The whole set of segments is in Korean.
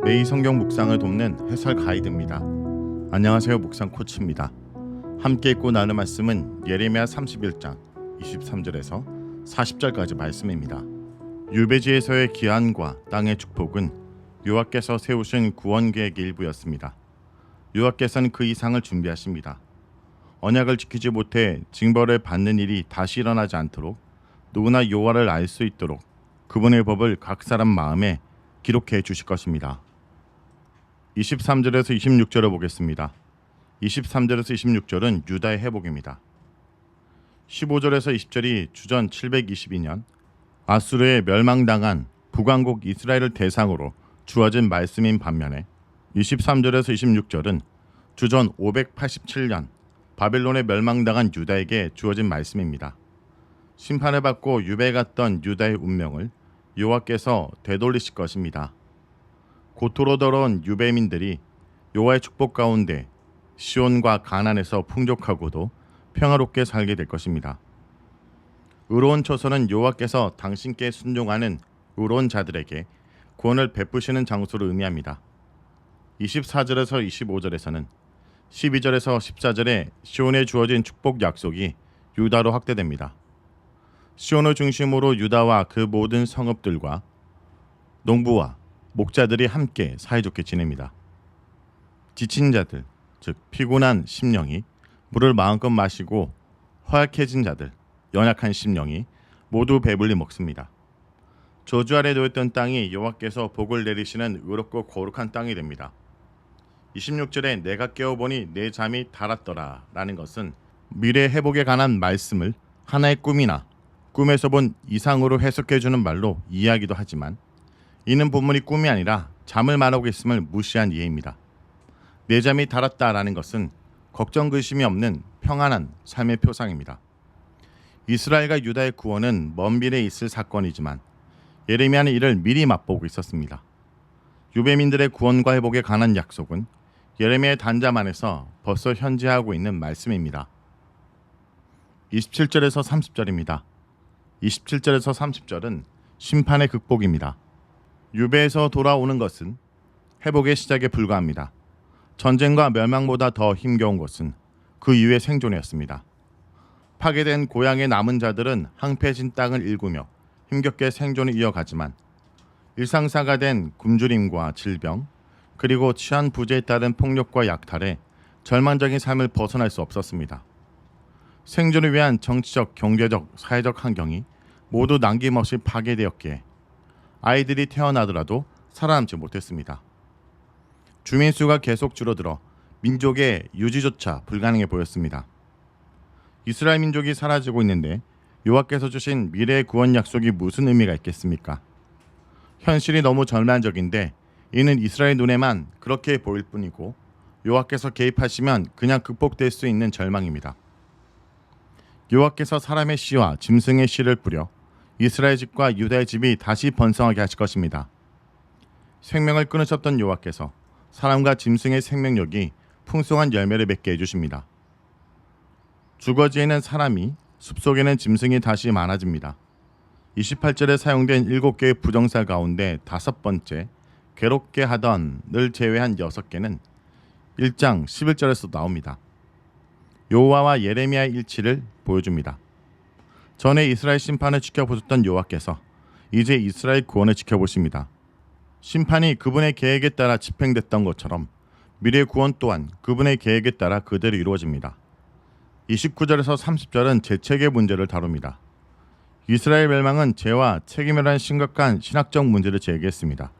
매일 성경 묵상을 돕는 해설 가이드입니다. 안녕하세요, 묵상 코치입니다. 함께 읽고 나눌 말씀은 예레미야 31장 23절에서 40절까지 말씀입니다. 유배지에서의 기한과 땅의 축복은 여호와께서 세우신 구원 계획의 일부였습니다. 여호와께서는 그 이상을 준비하십니다. 언약을 지키지 못해 징벌을 받는 일이 다시 일어나지 않도록 누구나 여호와를 알 수 있도록 그분의 법을 각 사람 마음에 기록해 주실 것입니다. 23절에서 26절을 보겠습니다. 23절에서 26절은 유다의 회복입니다. 15절에서 20절이 주전 722년 아수르에 멸망당한 북왕국 이스라엘을 대상으로 주어진 말씀인 반면에 23절에서 26절은 주전 587년 바벨론에 멸망당한 유다에게 주어진 말씀입니다. 심판을 받고 유배에 갔던 유다의 운명을 여호와께서 되돌리실 것입니다. 고토로 더러운 유배민들이 여호와의 축복 가운데 시온과 가나안에서 풍족하고도 평화롭게 살게 될 것입니다. 의로운 초소는 여호와께서 당신께 순종하는 의로운 자들에게 구원을 베푸시는 장소를 의미합니다. 24절에서 25절에서는 12절에서 14절에 시온에 주어진 축복 약속이 유다로 확대됩니다. 시온을 중심으로 유다와 그 모든 성읍들과 농부와 목자들이 함께 사이좋게 지냅니다. 지친 자들, 즉 피곤한 심령이 물을 마음껏 마시고 허약해진 자들, 연약한 심령이 모두 배불리 먹습니다. 저주 아래 놓였던 땅이 여호와께서 복을 내리시는 의롭고 거룩한 땅이 됩니다. 26절에 내가 깨어보니 내 잠이 달았더라 라는 것은 미래 회복에 관한 말씀을 하나의 꿈이나 꿈에서 본 이상으로 해석해주는 말로 이해하기도 하지만 이는 본문이 꿈이 아니라 잠을 말하고 있음을 무시한 이해입니다. 내 잠이 달았다라는 것은 걱정 근심이 없는 평안한 삶의 표상입니다. 이스라엘과 유다의 구원은 먼 미래에 있을 사건이지만 예레미야는 이를 미리 맛보고 있었습니다. 유배민들의 구원과 회복에 관한 약속은 예레미야의 단잠 안에서 벌써 현재하고 있는 말씀입니다. 27절에서 30절입니다. 27절에서 30절은 심판의 극복입니다. 유배에서 돌아오는 것은 회복의 시작에 불과합니다. 전쟁과 멸망보다 더 힘겨운 것은 그 이후의 생존이었습니다. 파괴된 고향의 남은 자들은 황폐해진 땅을 일구며 힘겹게 생존을 이어가지만 일상사가 된 굶주림과 질병 그리고 치안 부재에 따른 폭력과 약탈에 절망적인 삶을 벗어날 수 없었습니다. 생존을 위한 정치적, 경제적, 사회적 환경이 모두 남김없이 파괴되었기에 아이들이 태어나더라도 살아남지 못했습니다. 주민수가 계속 줄어들어 민족의 유지조차 불가능해 보였습니다. 이스라엘 민족이 사라지고 있는데 여호와께서 주신 미래의 구원 약속이 무슨 의미가 있겠습니까? 현실이 너무 절망적인데 이는 이스라엘 눈에만 그렇게 보일 뿐이고 여호와께서 개입하시면 그냥 극복될 수 있는 절망입니다. 여호와께서 사람의 씨와 짐승의 씨를 뿌려 이스라엘 집과 유다의 집이 다시 번성하게 하실 것입니다. 생명을 끊으셨던 여호와께서 사람과 짐승의 생명력이 풍성한 열매를 맺게 해주십니다. 주거지에는 사람이, 숲속에는 짐승이 다시 많아집니다. 28절에 사용된 7개의 부정사 가운데 5번째 괴롭게 하던을 제외한 6개는 1장 11절에서 나옵니다. 여호와와 예레미야의 일치를 보여줍니다. 전에 이스라엘 심판을 지켜보셨던 여호와께서 이제 이스라엘 구원을 지켜보십니다. 심판이 그분의 계획에 따라 집행됐던 것처럼 미래의 구원 또한 그분의 계획에 따라 그대로 이루어집니다. 29절에서 30절은 재책의 문제를 다룹니다. 이스라엘 멸망은 죄와 책임이라는 심각한 신학적 문제를 제기했습니다.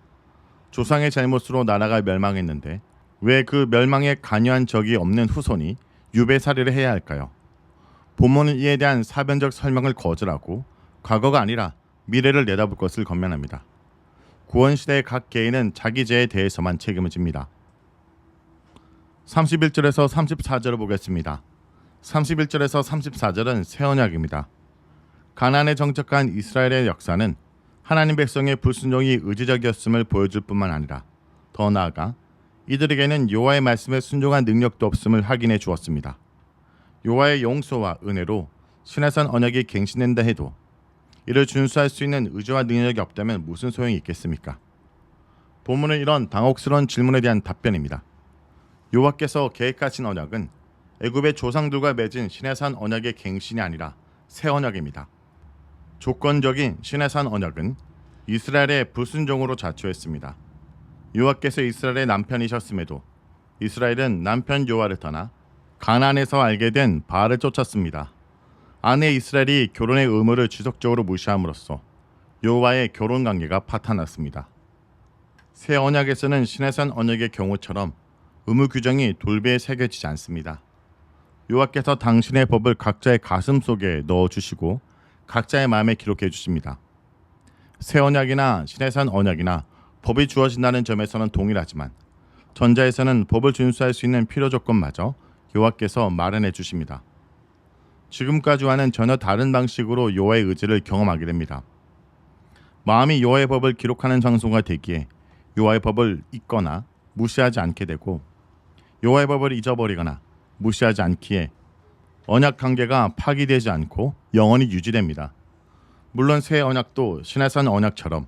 조상의 잘못으로 나라가 멸망했는데 왜 그 멸망에 관여한 적이 없는 후손이 유배살이를 해야 할까요? 본문은 이에 대한 사변적 설명을 거절하고 과거가 아니라 미래를 내다볼 것을 권면합니다. 구원시대의 각 개인은 자기 죄에 대해서만 책임을 집니다. 31절에서 34절을 보겠습니다. 31절에서 34절은 새 언약입니다. 가나안에 정착한 이스라엘의 역사는 하나님 백성의 불순종이 의지적이었음을 보여줄 뿐만 아니라 더 나아가 이들에게는 여호와의 말씀에 순종한 능력도 없음을 확인해 주었습니다. 여호와의 용서와 은혜로 신의 언약이 갱신된다 해도 이를 준수할 수 있는 의지와 능력이 없다면 무슨 소용이 있겠습니까? 본문은 이런 당혹스러운 질문에 대한 답변입니다. 여호와께서 계획하신 언약은 애굽의 조상들과 맺은 시내산 언약의 갱신이 아니라 새 언약입니다. 조건적인 시내산 언약은 이스라엘의 불순종으로 자초했습니다. 여호와께서 이스라엘의 남편이셨음에도 이스라엘은 남편 여호와를 떠나 가나안에서 알게 된 바알을 쫓았습니다. 아내 이스라엘이 결혼의 의무를 지속적으로 무시함으로써 여호와의 결혼 관계가 파탄났습니다. 새 언약에서는 시내산 언약의 경우처럼 의무 규정이 돌배에 새겨지지 않습니다. 여호와께서 당신의 법을 각자의 가슴 속에 넣어주시고 각자의 마음에 기록해 주십니다. 새 언약이나 시내산 언약이나 법이 주어진다는 점에서는 동일하지만 전자에서는 법을 준수할 수 있는 필요 조건마저 여호와께서 마련해 주십니다. 지금까지와는 전혀 다른 방식으로 여호와의 의지를 경험하게 됩니다. 마음이 여호와의 법을 기록하는 장소가 되기에 여호와의 법을 잊거나 무시하지 않게 되고 여호와의 법을 잊어버리거나 무시하지 않기에 언약 관계가 파기되지 않고 영원히 유지됩니다. 물론 새 언약도 시내산 언약처럼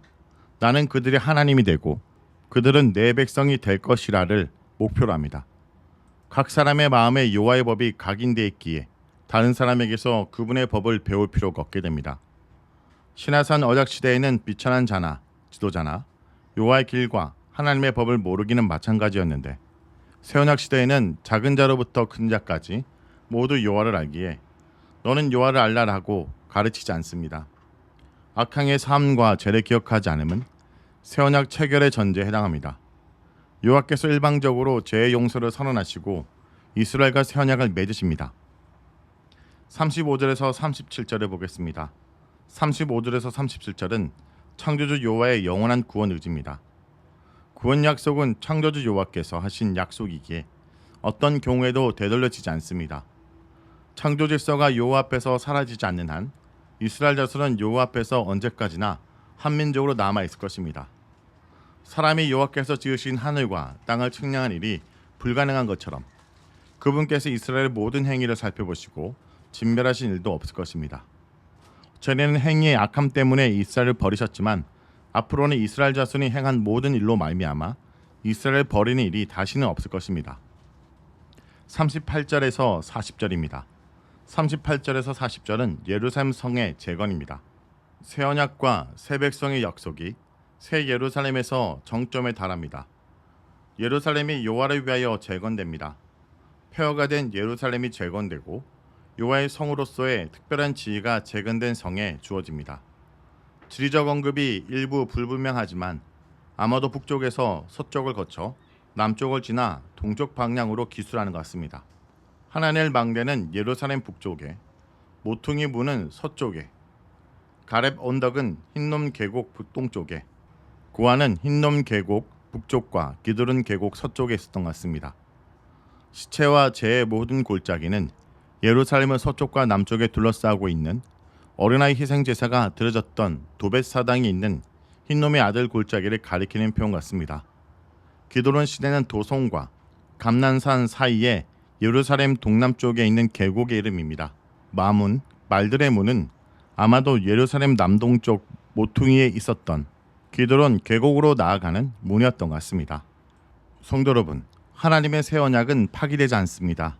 나는 그들의 하나님이 되고 그들은 내 백성이 될 것이라를 목표로 합니다. 각 사람의 마음에 여호와의 법이 각인되어 있기에 다른 사람에게서 그분의 법을 배울 필요가 없게 됩니다. 시내산 언약 시대에는 비천한 자나 지도자나 여호와의 길과 하나님의 법을 모르기는 마찬가지였는데 새 언약 시대에는 작은 자로부터 큰 자까지 모두 여호와를 알기에 너는 여호와를 알라라고 가르치지 않습니다. 악항의 삶과 죄를 기억하지 않음은 새 언약 체결의 전제에 해당합니다. 여호와께서 일방적으로 죄의 용서를 선언하시고 이스라엘과 새 언약을 맺으십니다. 35절에서 37절을 보겠습니다. 35절에서 37절은 창조주 여호와의 영원한 구원 의지입니다. 구원 약속은 창조주 여호와께서 하신 약속이기에 어떤 경우에도 되돌려지지 않습니다. 창조 질서가 여호와 앞에서 사라지지 않는 한 이스라엘 자손은 여호와 앞에서 언제까지나 한민족으로 남아 있을 것입니다. 사람이 여호와께서 지으신 하늘과 땅을 측량한 일이 불가능한 것처럼 그분께서 이스라엘의 모든 행위를 살펴보시고 진멸하신 일도 없을 것입니다. 전에는 행위의 악함 때문에 이스라엘을 버리셨지만 앞으로는 이스라엘 자손이 행한 모든 일로 말미암아 이스라엘을 버리는 일이 다시는 없을 것입니다. 38절에서 40절입니다. 38절에서 40절은 예루살렘 성의 재건입니다. 새 언약과 새 백성의 약속이 새 예루살렘에서 정점에 달합니다. 예루살렘이 여호와를 위하여 재건됩니다. 폐허가 된 예루살렘이 재건되고 여호와의 성으로서의 특별한 지위가 재건된 성에 주어집니다. 지리적 언급이 일부 불분명하지만 아마도 북쪽에서 서쪽을 거쳐 남쪽을 지나 동쪽 방향으로 기술하는 것 같습니다. 하나넬 망대는 예루살렘 북쪽에, 모퉁이 문은 서쪽에, 가렙 언덕은 힌놈 계곡 북동쪽에, 고아는 힌놈 계곡 북쪽과 기드론 계곡 서쪽에 있었던 것 같습니다. 시체와 재의 모든 골짜기는 예루살렘의 서쪽과 남쪽에 둘러싸고 있는 어린아이 희생 제사가 드려졌던 도벳 사당이 있는 흰놈의 아들 골짜기를 가리키는 표현 같습니다. 기드론 시내는 도성과 감난산 사이에 예루살렘 동남쪽에 있는 계곡의 이름입니다. 마문, 말들의 문은 아마도 예루살렘 남동쪽 모퉁이에 있었던 기드론 계곡으로 나아가는 문이었던 것 같습니다. 성도 여러분, 하나님의 새 언약은 파기되지 않습니다.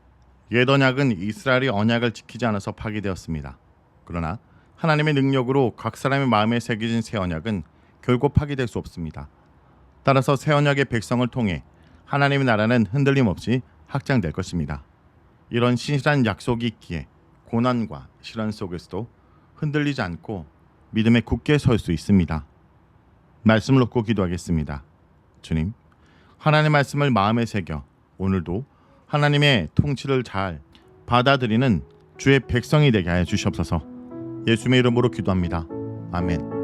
옛 언약은 이스라엘이 언약을 지키지 않아서 파기되었습니다. 그러나 하나님의 능력으로 각 사람의 마음에 새겨진 새 언약은 결코 파기될 수 없습니다. 따라서 새 언약의 백성을 통해 하나님의 나라는 흔들림 없이 확장될 것입니다. 이런 신실한 약속이 있기에 고난과 시련 속에서도 흔들리지 않고 믿음에 굳게 설 수 있습니다. 말씀을 놓고 기도하겠습니다. 주님, 하나님의 말씀을 마음에 새겨 오늘도 하나님의 통치를 잘 받아들이는 주의 백성이 되게 하여 주시옵소서. 예수님의 이름으로 기도합니다. 아멘.